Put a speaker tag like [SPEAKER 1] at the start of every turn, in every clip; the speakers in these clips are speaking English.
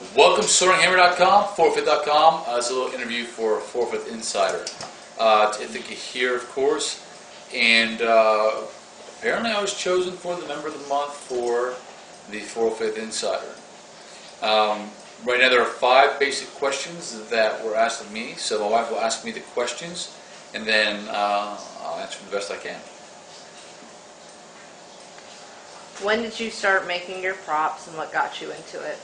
[SPEAKER 1] Welcome to SoaringHammer.com, 4fifth.com. It's a little interview for 4fifth Insider. It's Ithica here, of course, and apparently I was chosen for the Member of the Month for the 4fifth Insider. Right now there are 5 basic questions that were asked of me, so my wife will ask me the questions, and then I'll answer them the best I can.
[SPEAKER 2] When did you start making your props and what got you into it?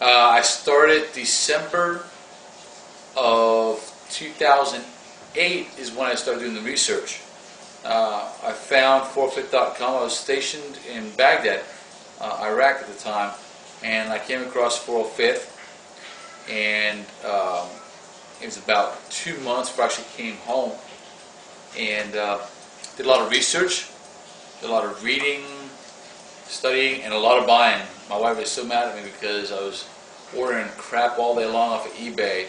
[SPEAKER 1] I started December of 2008 is when I started doing the research. I found 4fifth.com. I was stationed in Baghdad, Iraq at the time, and I came across 4fifth, and it was about 2 months before I actually came home, and did a lot of research, did a lot of reading, studying, and a lot of buying. My wife was so mad at me because I was ordering crap all day long off of eBay,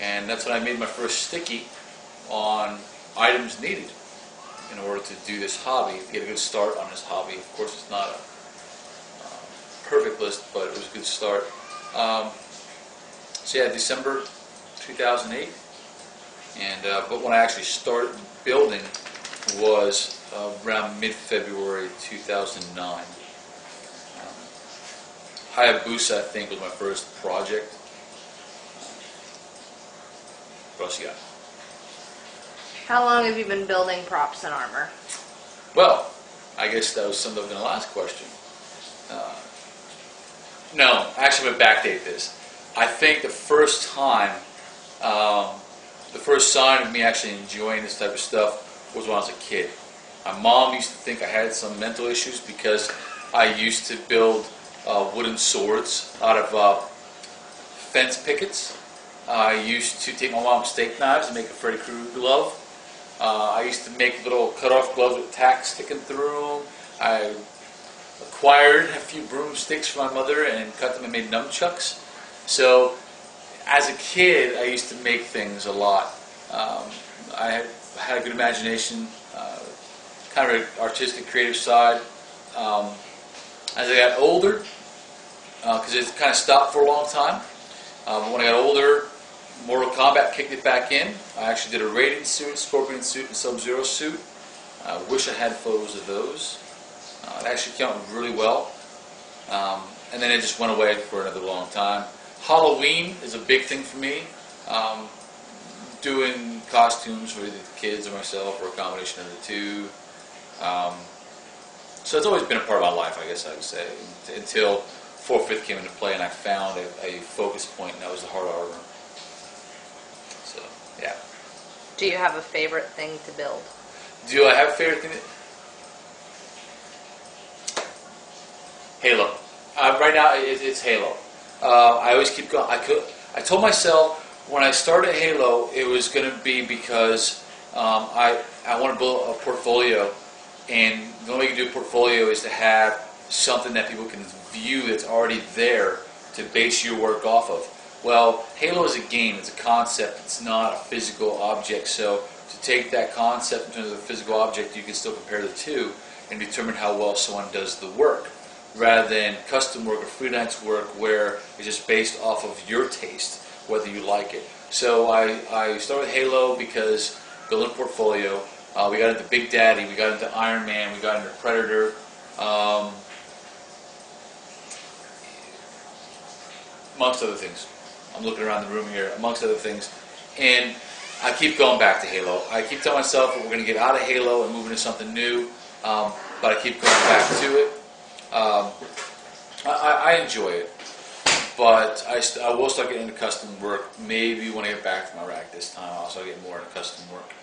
[SPEAKER 1] and that's when I made my first sticky on items needed in order to do this hobby, to get a good start on this hobby. Of course, it's not a perfect list, but it was a good start. So yeah, December 2008, and but when I actually started building was around mid-February 2009. Hayabusa, I think, was my first project. What else you got?
[SPEAKER 2] How long have you been building props and armor?
[SPEAKER 1] Well, I guess that was something of the last question. No, actually, I'm going to backdate this. I think the first time, the first sign of me actually enjoying this type of stuff was when I was a kid. My mom used to think I had some mental issues because I used to build wooden swords out of fence pickets. I used to take my mom's steak knives and make a Freddy Krueger glove. I used to make little cut-off gloves with tack sticking through them. I acquired a few broomsticks from my mother and cut them and made nunchucks. So, as a kid, I used to make things a lot. I had a good imagination, kind of an artistic, creative side. As I got older, because it kind of stopped for a long time, but when I got older, Mortal Kombat kicked it back in. I actually did a Raiden suit, Scorpion suit, and Sub-Zero suit. I wish I had photos of those. It actually came out really well. And then it just went away for another long time. Halloween is a big thing for me. Doing costumes for either the kids or myself, or a combination of the two. So it's always been a part of my life, I guess I would say, until 4fifth came into play and I found a focus point, and that was the hard armor. So, yeah.
[SPEAKER 2] Do you have a favorite thing to build?
[SPEAKER 1] Do I have a favorite thing? Halo. Right now, it's Halo. I always keep going. I told myself when I started Halo, it was going to be because I want to build a portfolio. And the only way you can do a portfolio is to have something that people can view that's already there to base your work off of. Well, Halo is a game, it's a concept, it's not a physical object. So to take that concept in terms of a physical object, you can still compare the two and determine how well someone does the work, rather than custom work or freelance work where it's just based off of your taste, whether you like it. So I started with Halo because building a portfolio. We got into Big Daddy, we got into Iron Man, we got into Predator. Amongst other things. I'm looking around the room here, amongst other things. And I keep going back to Halo. I keep telling myself that we're going to get out of Halo and move into something new, but I keep going back to it. I enjoy it, but I will start getting into custom work. Maybe when I get back from Iraq this time, I'll start getting more into custom work.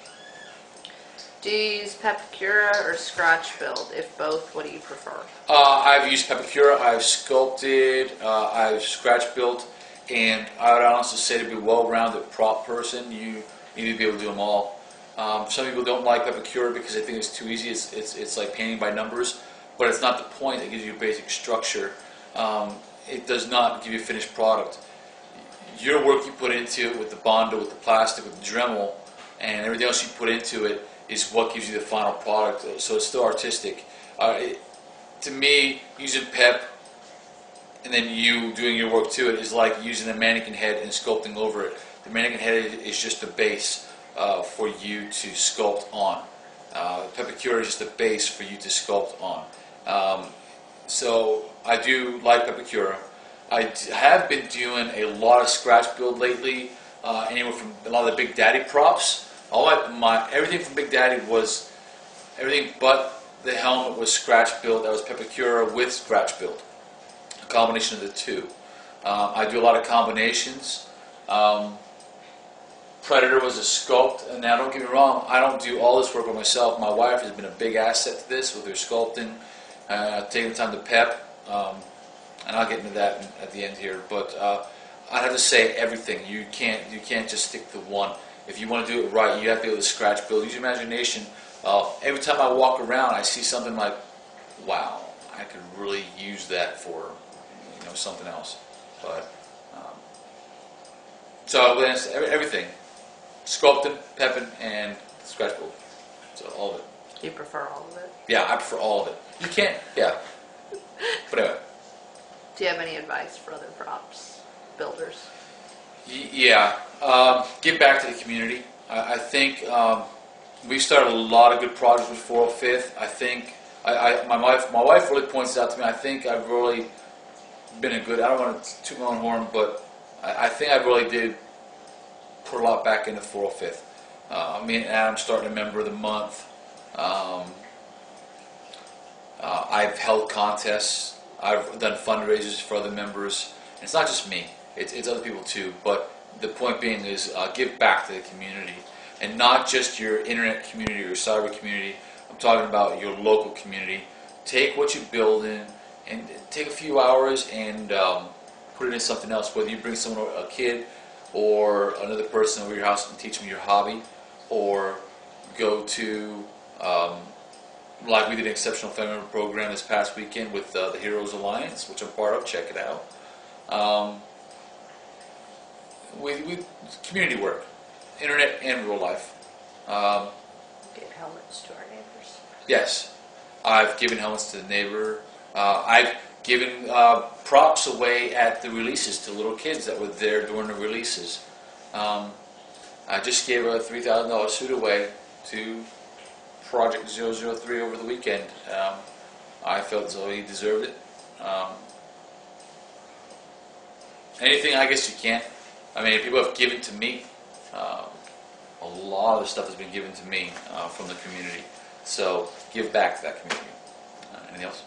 [SPEAKER 2] Do you use Pepakura or scratch build? If both, what do you prefer?
[SPEAKER 1] I've used Pepakura, I've sculpted, I've scratch built, and I would honestly say to be a well-rounded prop person, you need to be able to do them all. Some people don't like Pepakura because they think it's too easy. It's like painting by numbers, but it's not the point. It gives you a basic structure. It does not give you a finished product. Your work you put into it with the Bondo, with the plastic, with the Dremel, and everything else you put into it is what gives you the final product. So it's still artistic. To me, using Pep and then you doing your work to it is like using a mannequin head and sculpting over it. The mannequin head is just the base for you to sculpt on. Pepicura is just the base for you to sculpt on. So I do like Pepicura. I have been doing a lot of scratch build lately, anywhere from a lot of the Big Daddy props. Everything from Big Daddy was, everything but the helmet was scratch build. That was Pepicura with scratch build, a combination of the two. I do a lot of combinations. Predator was a sculpt, and now don't get me wrong, I don't do all this work by myself. My wife has been a big asset to this with her sculpting, taking the time to pep, and I'll get into that at the end here. But I'd have to say everything. You can't just stick to one. If you want to do it right, you have to be able to scratch build. Use your imagination. Every time I walk around, I see something like, wow, I could really use that for something else. But so that's everything. Sculpting, pepping, and scratch build. So all of it.
[SPEAKER 2] Do you prefer all of it?
[SPEAKER 1] Yeah, I prefer all of it. You can't, yeah. But anyway.
[SPEAKER 2] Do you have any advice for other props builders?
[SPEAKER 1] Yeah. Give back to the community. I think we started a lot of good projects with 405th. I think my wife really points it out to me. I think I've really been a good, I don't want to toot my own horn, but I think I really did put a lot back into 405th. Me and Adam's starting a member of the month. I've held contests. I've done fundraisers for other members. And it's not just me. It's other people too. But the point being is give back to the community. And not just your internet community or your cyber community. I'm talking about your local community. Take what you build in and take a few hours and put it in something else. Whether you bring someone, a kid, or another person over your house and teach them your hobby, or go to, like we did an exceptional family member program this past weekend with the Heroes Alliance, which I'm part of. Check it out. We community work, internet and real life.
[SPEAKER 2] Give helmets to our neighbors.
[SPEAKER 1] Yes, I've given helmets to the neighbor. I've given props away at the releases to little kids that were there during the releases. I just gave a $3,000 suit away to Project 003 over the weekend. I felt as though he deserved it. Anything I guess you can. I mean, people have given to me. A lot of the stuff has been given to me from the community. So give back to that community. Anything else?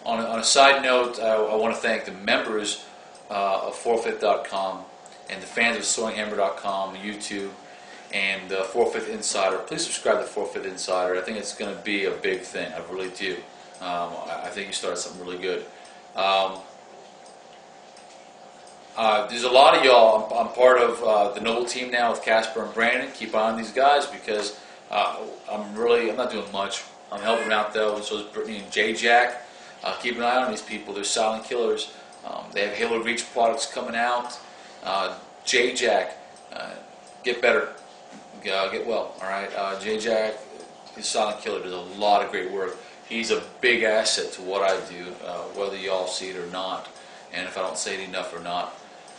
[SPEAKER 1] On a side note, I want to thank the members of 405th.com and the fans of SoaringHammer.com, YouTube, and 405th Insider. Please subscribe to 405th Insider. I think it's going to be a big thing. I really do. I think you started something really good. There's a lot of y'all. I'm part of the Noble team now with Casper and Brandon. Keep on these guys because I'm not doing much. I'm helping out though, and so is Brittany and J-Jack. Keep an eye on these people. They're silent killers. They have Halo Reach products coming out. J-Jack, get better. Get well, all right? J-Jack is a silent killer. Does a lot of great work. He's a big asset to what I do, whether y'all see it or not, and if I don't say it enough or not.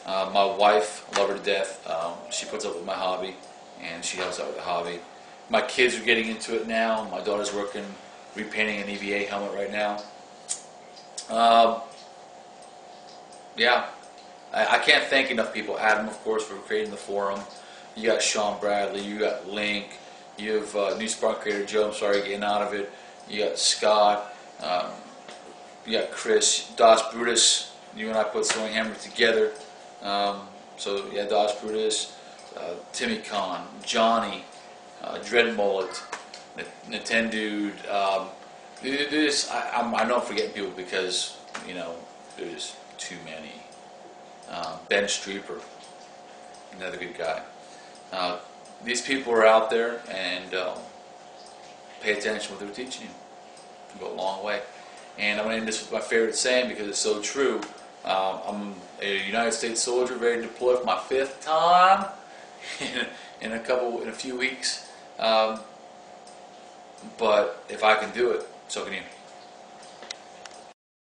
[SPEAKER 1] My wife, I love her to death. She puts up with my hobby, and she helps out with the hobby. My kids are getting into it now. My daughter's working, repainting an EVA helmet right now. Yeah, I can't thank enough people. Adam, of course, for creating the forum. You got Sean Bradley. You got Link. You have New Spark creator Joe. I'm sorry getting out of it. You got Scott. You got Chris. Dos Brutus. You and I put Soaring Hammer together. So yeah, Dos Brutus, Timmy Khan, Johnny, Dread Mullet, Nintendude. I know I'm forgetting people because there's too many. Ben Streeper, another good guy. These people are out there and pay attention to what they're teaching you. It'll go a long way. And I'm going to end this with my favorite saying because it's so true. I'm a United States soldier ready to deploy for my 5th time in a few weeks. But if I can do it, so can you.